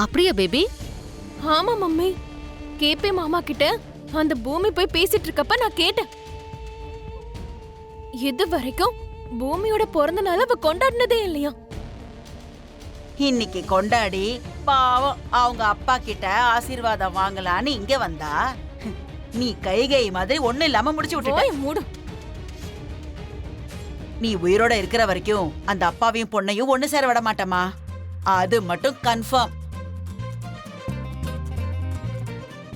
அப்படியா பேபி? ஆமா mummy, KP மாமா கிட்ட அந்த பூமி போய் பேசிட்டு இருக்கப்ப நான் கேட்டேன். இது வரைக்கும் பூமியோட பிறந்த நாள் அவ கொண்டாடினதே இல்லையா? இன்னைக்கு கொண்டாடி பாவம் அவங்க அப்பா கிட்ட ஆசீர்வாதம் வாங்கலான்னு இங்க வந்தா நீ கைகை மாதிரி ஒண்ணு இல்லாம முடிச்சு விட்டுட்ட. மூடு. நீ உயிரோட இருக்கிற வரைக்கும் அந்த அப்பாவையும் பொண்ணையும் ஒண்ணு சேர விட மாட்டமா, அது மட்டும் கன்ஃபார்ம்.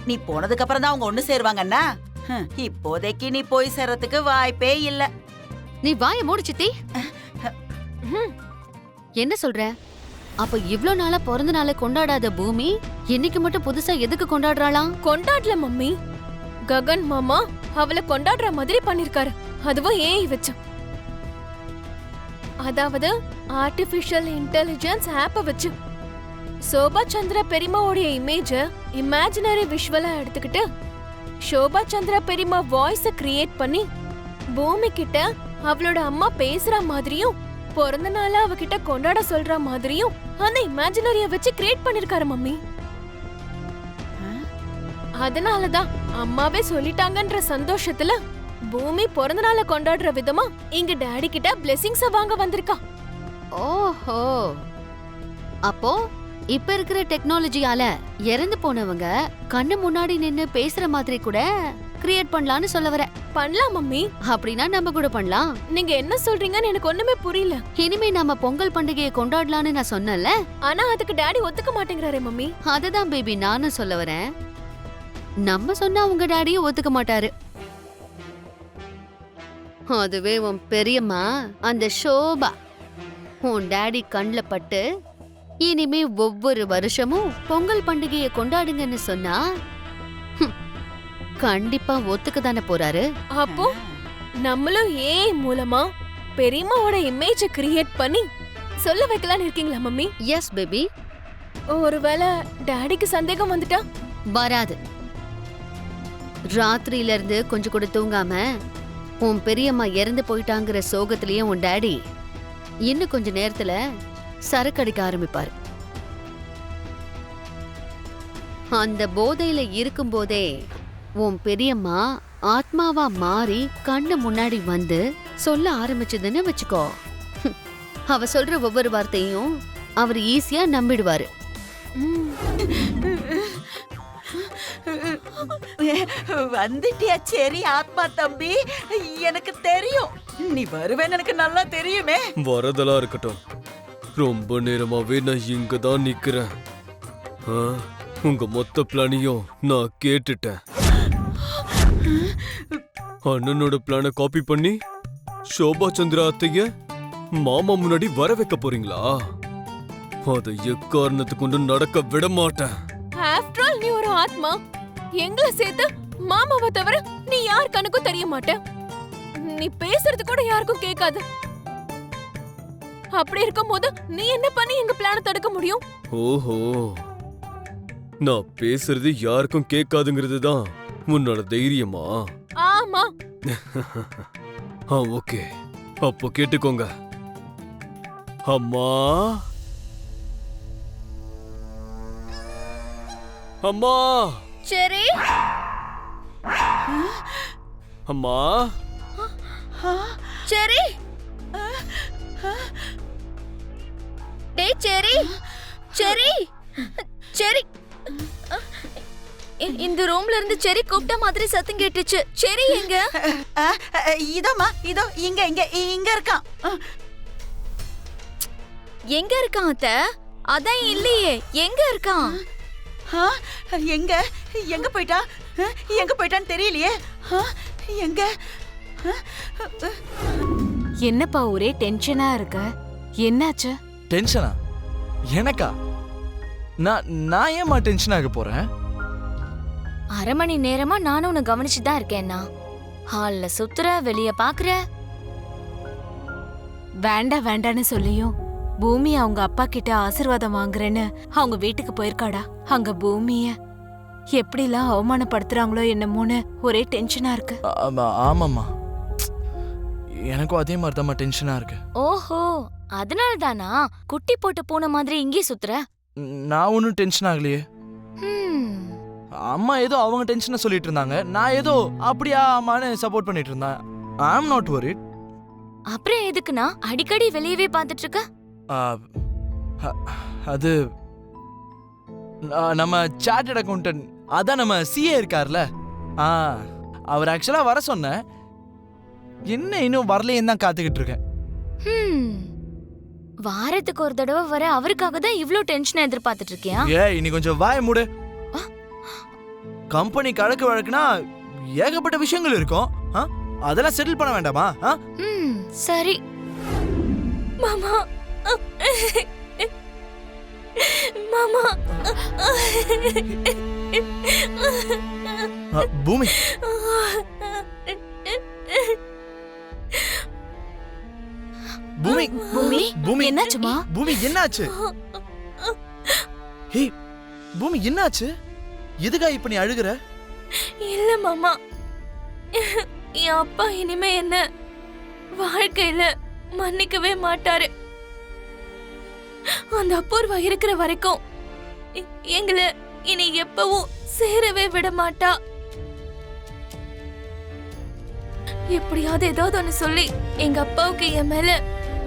நீ போனதுக்கு அப்புறம் தான் அவங்க ஒண்ணு சேருவாங்கன்னா, இப்போதைக்கு நீ போய் சேர்றதுக்கு வாய்ப்பே இல்ல. நீ வாய மூடு சித்தி. என்ன சொல்ற? அப்ப இவ்ளோ நாளா பிறந்த நாளை கொண்டாடாத பூமி இன்னைக்கு மட்டும் புதுசா எதுக்கு கொண்டாடுறாளாம்? கொண்டாடல மம்மி, ககன் மாமா அவளை கொண்டாடுற மாதிரி பண்ணிருக்காரு. அதுவும் ஏஐ வச்சு, அதாவது ஆர்டிபிஷியல் இன்டெலிஜென்ஸ் ஆப்ப வச்சு. சோபா சந்திர பெரியம்மாவோட இமேஜ இமேஜினரி விஷுவலா எடுத்துக்கிட்டு சோபா சந்திர பெரியம்மா வாய்ஸ கிரியேட் பண்ணி பூமி கிட்ட அவளோட அம்மா பேசுற மாதிரியும் பிறந்த நாளா அவகிட்ட கொண்டாட சொல்ற மாதிரியும் அந்த இமேஜினரிய வச்சு கிரியேட் பண்ணிருக்காரு மம்மி. அதனாலதான் அம்மாவே சொல்லிட்டாங்கன்ற சந்தோஷத்துல பூமி பிறந்த நாளை கொண்டாடுற விதமா இங்க டாடி கிட்ட பிளெஸிங்ஸ வாங்க வந்திருக்கா. ஓஹோ, அப்போ இப்ப இருக்கிற டெக்னாலஜியால இறந்து போனவங்க கண்ணு முன்னாடி நின்னு பேசுற மாதிரி கூட கிரியேட் பண்ணலாம்னு சொல்ல வர? பண்ணலாம் மம்மி. அப்படின்னா நம்ம கூட பண்ணலாம். நீங்க என்ன சொல்றீங்கன்னு எனக்கு ஒண்ணுமே புரியல. இனிமே நம்ம பொங்கல் பண்டிகையை கொண்டாடலாம்னு நான் சொன்னேன்ல. ஆனா அதுக்கு டாடி ஒத்துக்க மாட்டேங்கிறாரே மம்மி. அததான் பேபி நானும் சொல்ல வரேன். நம்ம சொன்னா உங்க டாடியும் ஒத்துக்க மாட்டாரு. அதுவே உன் பெரியம்மா அந்த ஷோபா உன் டாடி கண்ல பட்டு இனிமே ஒவ்வொரு வருஷமும் பொங்கல் பண்டிகையை கொண்டாடுங்கன்னு சொன்னா கண்டிப்பா ஒத்துக்க தானே போறாரு. அப்போ நம்மளும் ஏஐ மூலமா பெரியம்மாவோட இமேஜ கிரியேட் பண்ணி சொல்ல வைக்கலாம்னு இருக்கீங்களா மம்மி? S baby. ஒருவேளை டாடிக்கு சந்தேகம் வந்துட்டா? வராது. ராத்திரியில இருந்து கொஞ்சம் கூட தூங்காம உன் பெரியம்மா இறந்து போயிட்டாங்கிற சோகத்திலேயே உன் டாடி இன்னும் கொஞ்ச நேரத்துல சரக்கு அடிக்க ஆரம்பிப்பாரு. அந்த போதையில இருக்கும்போதே உன் பெரியம்மா ஆத்மாவா மாறி கண்ணு முன்னாடி வந்து சொல்ல ஆரம்பிச்சதுன்னு வச்சுக்கோ. அவ சொல்ற ஒவ்வொரு வார்த்தையும் அவர் ஈஸியா நம்பிடுவாரு. வந்துட்டியா? சரி ஆத்மா தம்பி, எனக்கு தெரியும் நீ வருவேன்னு எனக்கு நல்லா தெரியுமே. வரதெல்லாம் இருக்கட்டும், ரொம்ப நேரமாவே நான் இங்க தான் நிக்கிறேன். உங்க மொத்த பிளானையும் நான் கேட்டுட்டேன். அண்ணனோட பிளானை காப்பி பண்ணி சோபா சந்திரா அத்தைய மாமா முன்னாடி வர வைக்க போறீங்களா? அதை எக்காரணத்து கொண்டு நடக்க விட மாட்டேன். ஆஃப்டர் ஆல் நீ ஒரு ஆத்மா, எங்களை சேர்த்து மாமாவை தவிர நீ யார் கணக்கும் தெரிய மாட்ட. நீ பேசுறது கூட யாருக்கும் கேட்காது. அப்படி இருக்கும்போது நீ என்ன பண்ணி எங்க பிளான தடுக்க முடியும்? ஓஹோ, நான் பேசுறது யாருக்கும் கேட்காதுங்கிறது தான் உன்னோட தைரியமா? ஆமா. ஓகே, அப்போ கேட்டுக்கோங்க. அம்மா, அம்மா, சரி அம்மா, சரி டேய் சரி சரி சரி. இந்த ரூம்ல இருந்து செரி கூப்பிட்ட மாதிரி சத்தம் கேட்டுச்சு. செரி எங்க? இதோமா, இதோ இங்க இங்க இங்க இருக்கான். எங்க இருக்கான் அத்தை? அதான் இல்லையே, எங்க இருக்கான்? எங்க எங்க போயிட்டா? எங்க போயிட்டான்னு தெரியலையே. எங்க? என்னப்பா ஒரே டென்ஷனா இருக்க? என்னாச்சு? டென்ஷனா? எனக்கா? நான் ஏமா டென்ஷன் ஆக போறேன்? அரை மணி நேரமா நானும் உன்னை கவனிச்சுட்டு தான் இருக்கேன்னா. ஹால்ல சுத்துற, வெளிய பாக்குற. வேண்டாம் வேண்டான்னு சொல்லியும் பூமி அவங்க அப்பா கிட்ட ஆசீர்வாதம் வாங்குறேன்னு அவங்க வீட்டுக்கு போயிருக்காடா. அங்க பூமிய எப்படிலாம் அவமானப்படுத்துறாங்களோ என்னமோன்னு ஒரே டென்ஷனா இருக்கு. ஆமாம்மா, எனக்கும் அதே மாதிரி தான் டென்ஷனா இருக்கு. ஓஹோ, அதனால தானா குட்டி போட்ட பூனை மாதிரி இங்கே சுத்துற? நான் ஒன்றும் டென்ஷன் ஆகலையே. அம்மா ஏதோ அவங்க டென்ஷனை சொல்லிட்டு இருந்தாங்க, நான் ஏதோ அப்படியா அம்மான்னு சப்போர்ட் பண்ணிட்டு இருந்தேன். ஐ ஆம் நாட் வரிட். அப்புறம் எதுக்குண்ணா அடிக்கடி வெளியவே பார்த்துட்டு இருக்க? அது நம்ம சார்ட்டர்ட் அக்கௌண்டன்ட், அதான் நம்ம சிஏ இருக்கார்ல, அவர் ஆக்சுவலா வர சொன்ன, என்ன இன்னும் வரலையேன்னு தான் காத்துக்கிட்டு இருக்கேன். வாரத்துக்கு ஒரு தடவை வர அவருக்காக தான் இவ்ளோ டென்ஷன் எதிர்பார்த்துட்டு இருக்கியா? இனி கொஞ்சம் வாய மூடு. கம்பெனி கணக்கு வழக்குனா ஏகப்பட்ட விஷயங்கள் இருக்கும், அதெல்லாம் செட்டில் பண்ண வேண்டாமா? சரி மாமா மாமா பூமி, பூமி, பூமி பூமி என்னாச்சுமா? பூமி என்னாச்சு? ஹே பூமி என்னாச்சு? எதுக்கா இப்ப நீ அழுகுற? இல்ல மாமா, என் அப்பா இனிமே என்ன வாழ்க்கையில மன்னிக்கவே மாட்டாரு. அந்த அபூர்வா இருக்கிற வரைக்கும் எங்களை இனி எப்பவும் சேரவே விட மாட்டா. எப்படியாவது ஏதாவது ஒண்ணு சொல்லி எங்க அப்பாவுக்கு என் மேல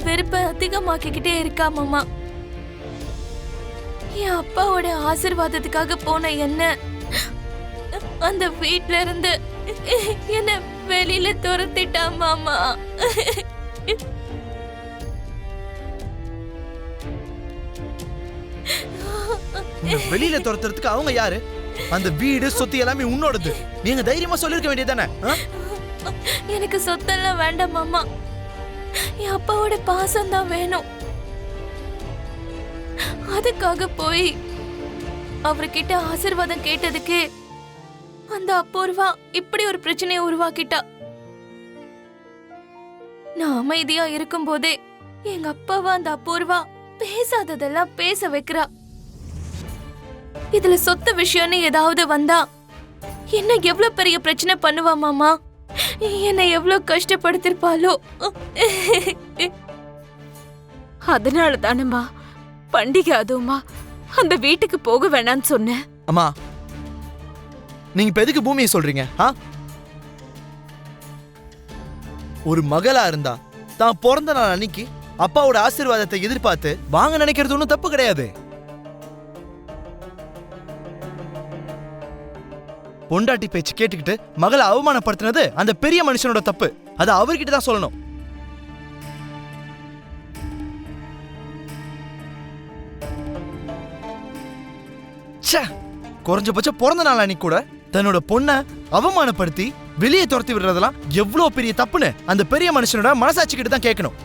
வெறுப்பை அதிகமாக்கிக்கிட்டே இருக்கா மாமா. என் அப்பாவோட ஆசீர்வாதத்துக்காக போன என்ன அந்த வீட்ல இருந்து என்ன வெளியில துரத்திட்டா மாமா. வெளியில துரத்துறதுக்கு அவங்க யாரு? அந்த வீடு சொத்து எல்லாமே உன்னோடது. நீங்க தைரியமா சொல்லிருக்க வேண்டியதானே? எனக்கு சொத்தெல்லாம் வேண்டாம் மாமா, என் அப்பாவோட பாசம் தான் வேணும். அதுக்காக போய் அவர்கிட்ட ஆசீர்வாதம் கேட்டதுக்கு அந்த அபூர்வா இப்படி ஒரு பிரச்சனையை உருவாக்கிட்டா. நான் அமைதியா இருக்கும் போதே எங்க அப்பாவா அந்த அபூர்வா பேசாததெல்லாம் பேச வைக்கிறா. இதுல சொத்து விஷயம்னு ஏதாவது வந்தா என்ன எவ்வளவு பெரிய பிரச்சனை பண்ணுவா மாமா, என்ன எவ்வளவு கஷ்டப்படுத்திருப்பாளோ. அதனால தானம்மா பண்டிகை அதுவுமா அந்த வீட்டுக்கு போக வேணான்னு சொன்னேன். அம்மா, நீங்க இப்ப எதுக்கு பூமியை சொல்றீங்க? ஒரு மகளா இருந்தா தான் பிறந்த நாள் அன்னைக்கு அப்பாவோட ஆசீர்வாதத்தை எதிர்பார்த்து வாங்க நினைக்கிறது ஒன்றும் தப்பு கிடையாது. பொண்டாட்டி பேச்சு கேட்டுக்கிட்டு மகளை அவமானப்படுத்தினது அந்த பெரிய மனுஷனோட தப்பு. அது அவர்கிட்ட தான் சொல்லணும். குறைஞ்சபட்சம் பிறந்த நாள் அன்னைக்கு கூட தன்னோட பொண்ணை அவமானப்படுத்தி வெளியே துரத்தி விடுறதெல்லாம் எவ்வளவு பெரிய தப்புன்னு அந்த பெரிய மனுஷனோட மனசாட்சிக்கிட்டு தான் கேட்கணும்.